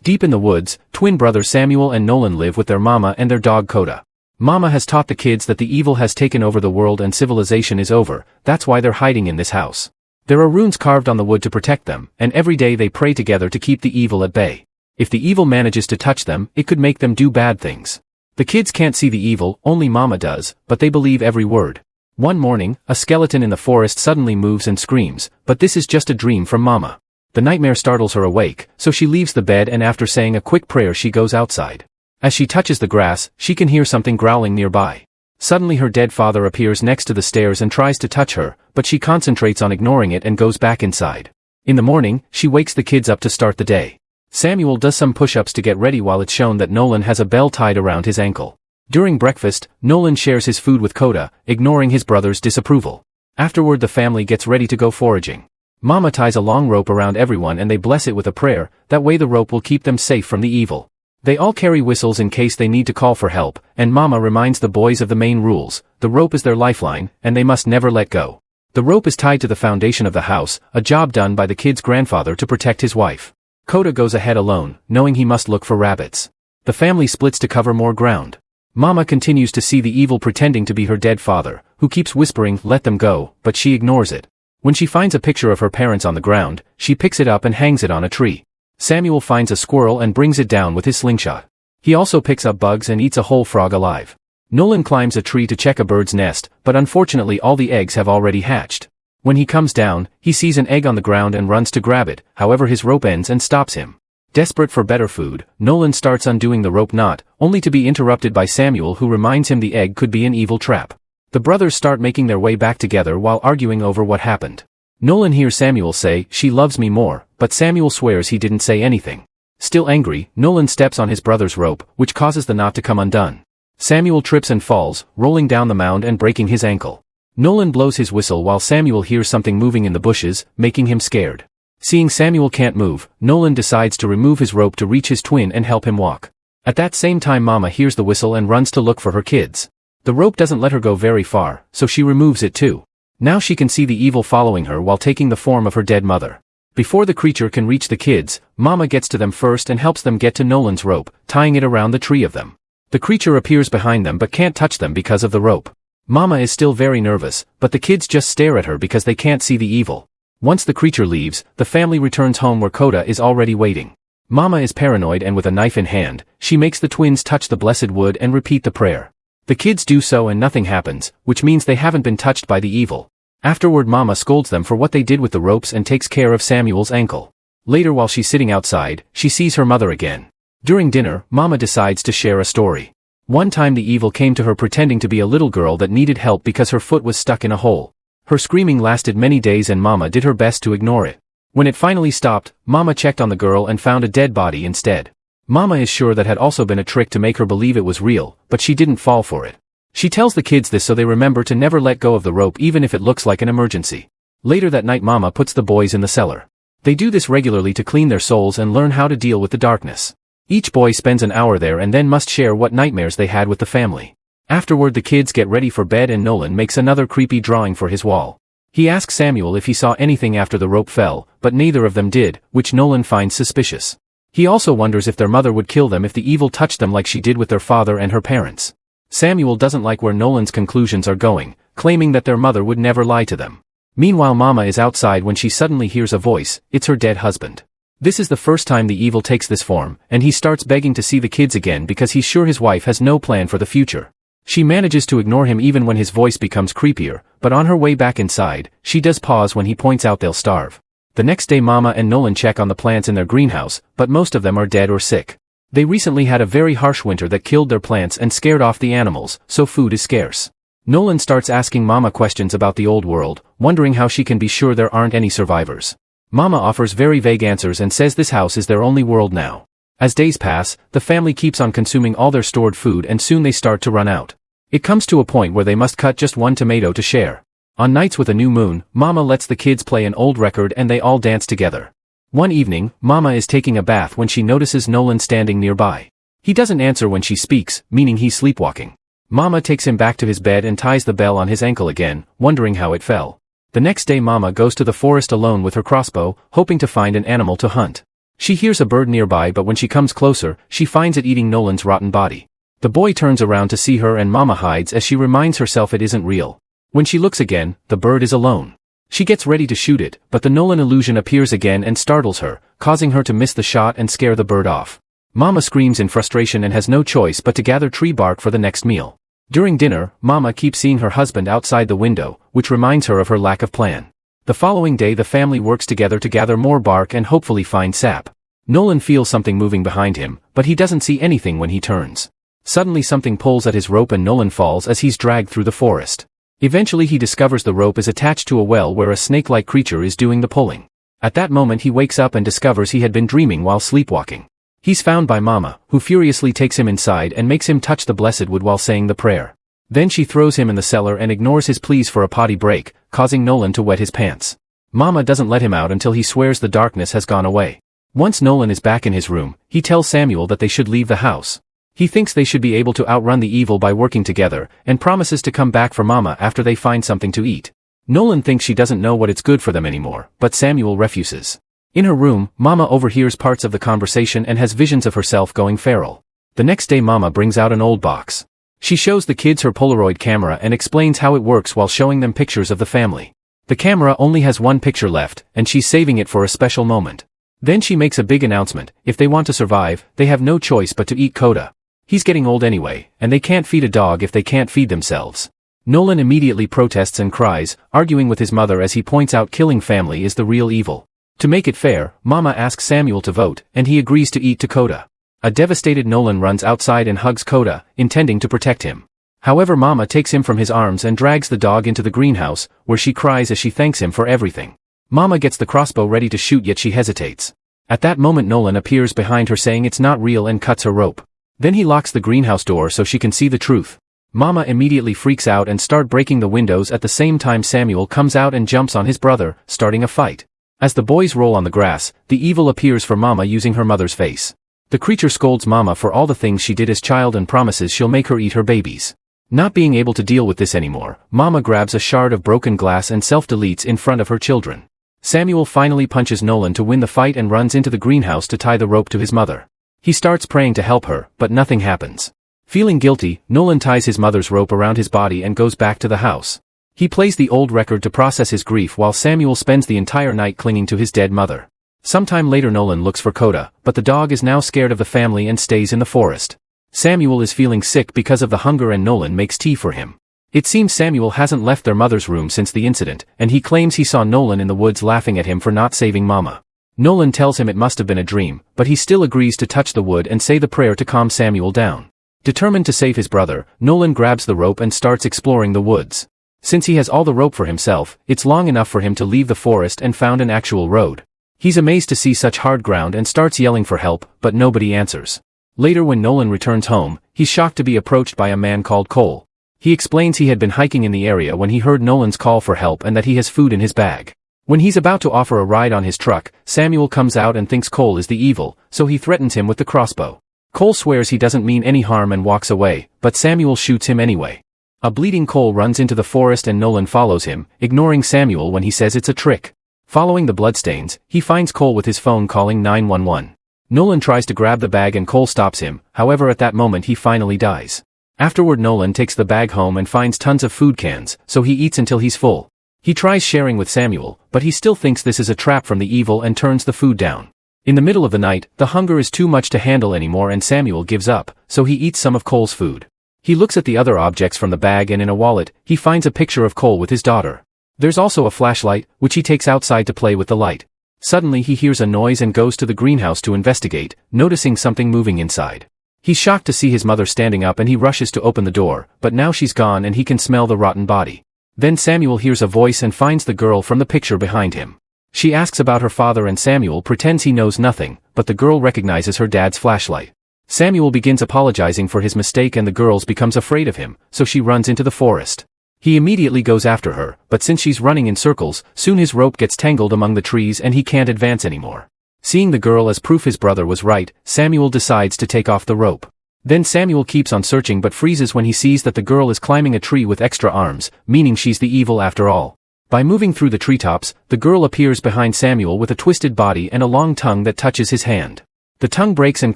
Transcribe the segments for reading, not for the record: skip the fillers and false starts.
Deep in the woods, twin brothers Samuel and Nolan live with their mama and their dog Coda. Mama has taught the kids that the evil has taken over the world and civilization is over, that's why they're hiding in this house. There are runes carved on the wood to protect them, and every day they pray together to keep the evil at bay. If the evil manages to touch them, it could make them do bad things. The kids can't see the evil, only Mama does, but they believe every word. One morning, a skeleton in the forest suddenly moves and screams, but this is just a dream from Mama. The nightmare startles her awake, so she leaves the bed and after saying a quick prayer she goes outside. As she touches the grass, she can hear something growling nearby. Suddenly her dead father appears next to the stairs and tries to touch her, but she concentrates on ignoring it and goes back inside. In the morning, she wakes the kids up to start the day. Samuel does some push-ups to get ready while it's shown that Nolan has a bell tied around his ankle. During breakfast, Nolan shares his food with Coda, ignoring his brother's disapproval. Afterward the family gets ready to go foraging. Mama ties a long rope around everyone and they bless it with a prayer, that way the rope will keep them safe from the evil. They all carry whistles in case they need to call for help, and Mama reminds the boys of the main rules: the rope is their lifeline, and they must never let go. The rope is tied to the foundation of the house, a job done by the kid's grandfather to protect his wife. Coda goes ahead alone, knowing he must look for rabbits. The family splits to cover more ground. Mama continues to see the evil pretending to be her dead father, who keeps whispering, "Let them go," but she ignores it. When she finds a picture of her parents on the ground, she picks it up and hangs it on a tree. Samuel finds a squirrel and brings it down with his slingshot. He also picks up bugs and eats a whole frog alive. Nolan climbs a tree to check a bird's nest, but unfortunately all the eggs have already hatched. When he comes down, he sees an egg on the ground and runs to grab it, however his rope ends and stops him. Desperate for better food, Nolan starts undoing the rope knot, only to be interrupted by Samuel who reminds him the egg could be an evil trap. The brothers start making their way back together while arguing over what happened. Nolan hears Samuel say, "She loves me more," but Samuel swears he didn't say anything. Still angry, Nolan steps on his brother's rope, which causes the knot to come undone. Samuel trips and falls, rolling down the mound and breaking his ankle. Nolan blows his whistle while Samuel hears something moving in the bushes, making him scared. Seeing Samuel can't move, Nolan decides to remove his rope to reach his twin and help him walk. At that same time Mama hears the whistle and runs to look for her kids. The rope doesn't let her go very far, so she removes it too. Now she can see the evil following her while taking the form of her dead mother. Before the creature can reach the kids, Mama gets to them first and helps them get to Nolan's rope, tying it around the tree of them. The creature appears behind them but can't touch them because of the rope. Mama is still very nervous, but the kids just stare at her because they can't see the evil. Once the creature leaves, the family returns home where Coda is already waiting. Mama is paranoid and with a knife in hand, she makes the twins touch the blessed wood and repeat the prayer. The kids do so and nothing happens, which means they haven't been touched by the evil. Afterward Mama scolds them for what they did with the ropes and takes care of Samuel's ankle. Later while she's sitting outside, she sees her mother again. During dinner, Mama decides to share a story. One time the evil came to her pretending to be a little girl that needed help because her foot was stuck in a hole. Her screaming lasted many days and Mama did her best to ignore it. When it finally stopped, Mama checked on the girl and found a dead body instead. Mama is sure that had also been a trick to make her believe it was real, but she didn't fall for it. She tells the kids this so they remember to never let go of the rope even if it looks like an emergency. Later that night Mama puts the boys in the cellar. They do this regularly to clean their souls and learn how to deal with the darkness. Each boy spends an hour there and then must share what nightmares they had with the family. Afterward the kids get ready for bed and Nolan makes another creepy drawing for his wall. He asks Samuel if he saw anything after the rope fell, but neither of them did, which Nolan finds suspicious. He also wonders if their mother would kill them if the evil touched them like she did with their father and her parents. Samuel doesn't like where Nolan's conclusions are going, claiming that their mother would never lie to them. Meanwhile Mama is outside when she suddenly hears a voice. It's her dead husband. This is the first time the evil takes this form, and he starts begging to see the kids again because he's sure his wife has no plan for the future. She manages to ignore him even when his voice becomes creepier, but on her way back inside, she does pause when he points out they'll starve. The next day Mama and Nolan check on the plants in their greenhouse, but most of them are dead or sick. They recently had a very harsh winter that killed their plants and scared off the animals, so food is scarce. Nolan starts asking Mama questions about the old world, wondering how she can be sure there aren't any survivors. Mama offers very vague answers and says this house is their only world now. As days pass, the family keeps on consuming all their stored food and soon they start to run out. It comes to a point where they must cut just one tomato to share. On nights with a new moon, Mama lets the kids play an old record and they all dance together. One evening, Mama is taking a bath when she notices Nolan standing nearby. He doesn't answer when she speaks, meaning he's sleepwalking. Mama takes him back to his bed and ties the bell on his ankle again, wondering how it fell. The next day Mama goes to the forest alone with her crossbow, hoping to find an animal to hunt. She hears a bird nearby, but when she comes closer, she finds it eating Nolan's rotten body. The boy turns around to see her and Mama hides as she reminds herself it isn't real. When she looks again, the bird is alone. She gets ready to shoot it, but the Nolan illusion appears again and startles her, causing her to miss the shot and scare the bird off. Mama screams in frustration and has no choice but to gather tree bark for the next meal. During dinner, Mama keeps seeing her husband outside the window, which reminds her of her lack of plan. The following day the family works together to gather more bark and hopefully find sap. Nolan feels something moving behind him, but he doesn't see anything when he turns. Suddenly something pulls at his rope and Nolan falls as he's dragged through the forest. Eventually he discovers the rope is attached to a well where a snake-like creature is doing the pulling. At that moment he wakes up and discovers he had been dreaming while sleepwalking. He's found by Mama, who furiously takes him inside and makes him touch the blessed wood while saying the prayer. Then she throws him in the cellar and ignores his pleas for a potty break, causing Nolan to wet his pants. Mama doesn't let him out until he swears the darkness has gone away. Once Nolan is back in his room, he tells Samuel that they should leave the house. He thinks they should be able to outrun the evil by working together, and promises to come back for Mama after they find something to eat. Nolan thinks she doesn't know what it's good for them anymore, but Samuel refuses. In her room, Mama overhears parts of the conversation and has visions of herself going feral. The next day Mama brings out an old box. She shows the kids her Polaroid camera and explains how it works while showing them pictures of the family. The camera only has one picture left, and she's saving it for a special moment. Then she makes a big announcement: if they want to survive, they have no choice but to eat Coda. He's getting old anyway, and they can't feed a dog if they can't feed themselves. Nolan immediately protests and cries, arguing with his mother as he points out killing family is the real evil. To make it fair, Mama asks Samuel to vote, and he agrees to eat to Coda. A devastated Nolan runs outside and hugs Coda, intending to protect him. However, Mama takes him from his arms and drags the dog into the greenhouse, where she cries as she thanks him for everything. Mama gets the crossbow ready to shoot, yet she hesitates. At that moment Nolan appears behind her saying it's not real and cuts her rope. Then he locks the greenhouse door so she can see the truth. Mama immediately freaks out and starts breaking the windows. At the same time Samuel comes out and jumps on his brother, starting a fight. As the boys roll on the grass, the evil appears for Mama using her mother's face. The creature scolds Mama for all the things she did as child and promises she'll make her eat her babies. Not being able to deal with this anymore, Mama grabs a shard of broken glass and self-deletes in front of her children. Samuel finally punches Nolan to win the fight and runs into the greenhouse to tie the rope to his mother. He starts praying to help her, but nothing happens. Feeling guilty, Nolan ties his mother's rope around his body and goes back to the house. He plays the old record to process his grief while Samuel spends the entire night clinging to his dead mother. Sometime later Nolan looks for Coda, but the dog is now scared of the family and stays in the forest. Samuel is feeling sick because of the hunger and Nolan makes tea for him. It seems Samuel hasn't left their mother's room since the incident, and he claims he saw Nolan in the woods laughing at him for not saving Mama. Nolan tells him it must have been a dream, but he still agrees to touch the wood and say the prayer to calm Samuel down. Determined to save his brother, Nolan grabs the rope and starts exploring the woods. Since he has all the rope for himself, it's long enough for him to leave the forest and found an actual road. He's amazed to see such hard ground and starts yelling for help, but nobody answers. Later when Nolan returns home, he's shocked to be approached by a man called Cole. He explains he had been hiking in the area when he heard Nolan's call for help and that he has food in his bag. When he's about to offer a ride on his truck, Samuel comes out and thinks Cole is the evil, so he threatens him with the crossbow. Cole swears he doesn't mean any harm and walks away, but Samuel shoots him anyway. A bleeding Cole runs into the forest and Nolan follows him, ignoring Samuel when he says it's a trick. Following the bloodstains, he finds Cole with his phone calling 911. Nolan tries to grab the bag and Cole stops him, however at that moment he finally dies. Afterward Nolan takes the bag home and finds tons of food cans, so he eats until he's full. He tries sharing with Samuel, but he still thinks this is a trap from the evil and turns the food down. In the middle of the night, the hunger is too much to handle anymore and Samuel gives up, so he eats some of Cole's food. He looks at the other objects from the bag and in a wallet, he finds a picture of Cole with his daughter. There's also a flashlight, which he takes outside to play with the light. Suddenly he hears a noise and goes to the greenhouse to investigate, noticing something moving inside. He's shocked to see his mother standing up and he rushes to open the door, but now she's gone and he can smell the rotten body. Then Samuel hears a voice and finds the girl from the picture behind him. She asks about her father and Samuel pretends he knows nothing, but the girl recognizes her dad's flashlight. Samuel begins apologizing for his mistake and the girl becomes afraid of him, so she runs into the forest. He immediately goes after her, but since she's running in circles, soon his rope gets tangled among the trees and he can't advance anymore. Seeing the girl as proof his brother was right, Samuel decides to take off the rope. Then Samuel keeps on searching but freezes when he sees that the girl is climbing a tree with extra arms, meaning she's the evil after all. By moving through the treetops, the girl appears behind Samuel with a twisted body and a long tongue that touches his hand. The tongue breaks and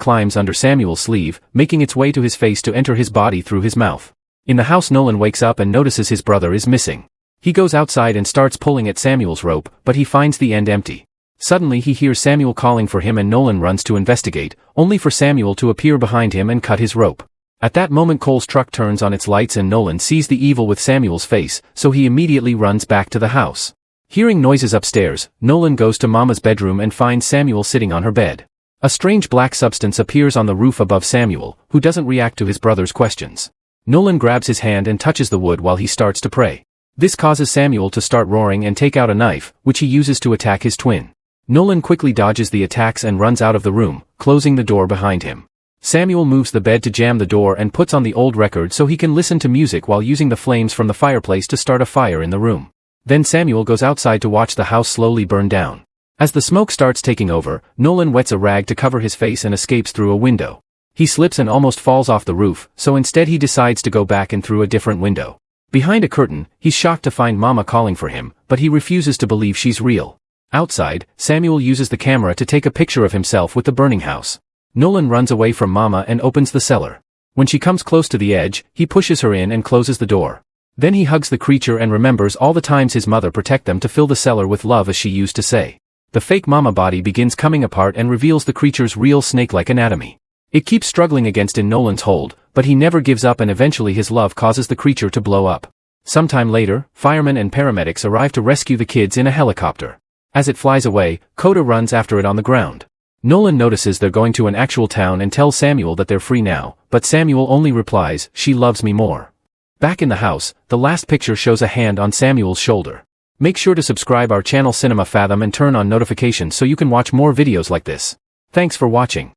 climbs under Samuel's sleeve, making its way to his face to enter his body through his mouth. In the house, Nolan wakes up and notices his brother is missing. He goes outside and starts pulling at Samuel's rope, but he finds the end empty. Suddenly he hears Samuel calling for him and Nolan runs to investigate, only for Samuel to appear behind him and cut his rope. At that moment Cole's truck turns on its lights and Nolan sees the evil with Samuel's face, so he immediately runs back to the house. Hearing noises upstairs, Nolan goes to Mama's bedroom and finds Samuel sitting on her bed. A strange black substance appears on the roof above Samuel, who doesn't react to his brother's questions. Nolan grabs his hand and touches the wood while he starts to pray. This causes Samuel to start roaring and take out a knife, which he uses to attack his twin. Nolan quickly dodges the attacks and runs out of the room, closing the door behind him. Samuel moves the bed to jam the door and puts on the old record so he can listen to music while using the flames from the fireplace to start a fire in the room. Then Samuel goes outside to watch the house slowly burn down. As the smoke starts taking over, Nolan wets a rag to cover his face and escapes through a window. He slips and almost falls off the roof, so instead he decides to go back and through a different window. Behind a curtain, he's shocked to find Mama calling for him, but he refuses to believe she's real. Outside, Samuel uses the camera to take a picture of himself with the burning house. Nolan runs away from Mama and opens the cellar. When she comes close to the edge, he pushes her in and closes the door. Then he hugs the creature and remembers all the times his mother protected them to fill the cellar with love, as she used to say. The fake Mama body begins coming apart and reveals the creature's real snake-like anatomy. It keeps struggling against in Nolan's hold, but he never gives up and eventually his love causes the creature to blow up. Sometime later, firemen and paramedics arrive to rescue the kids in a helicopter. As it flies away, Coda runs after it on the ground. Nolan notices they're going to an actual town and tells Samuel that they're free now, but Samuel only replies, "She loves me more." Back in the house, the last picture shows a hand on Samuel's shoulder. Make sure to subscribe our channel Cinema-Fathom and turn on notifications so you can watch more videos like this. Thanks for watching.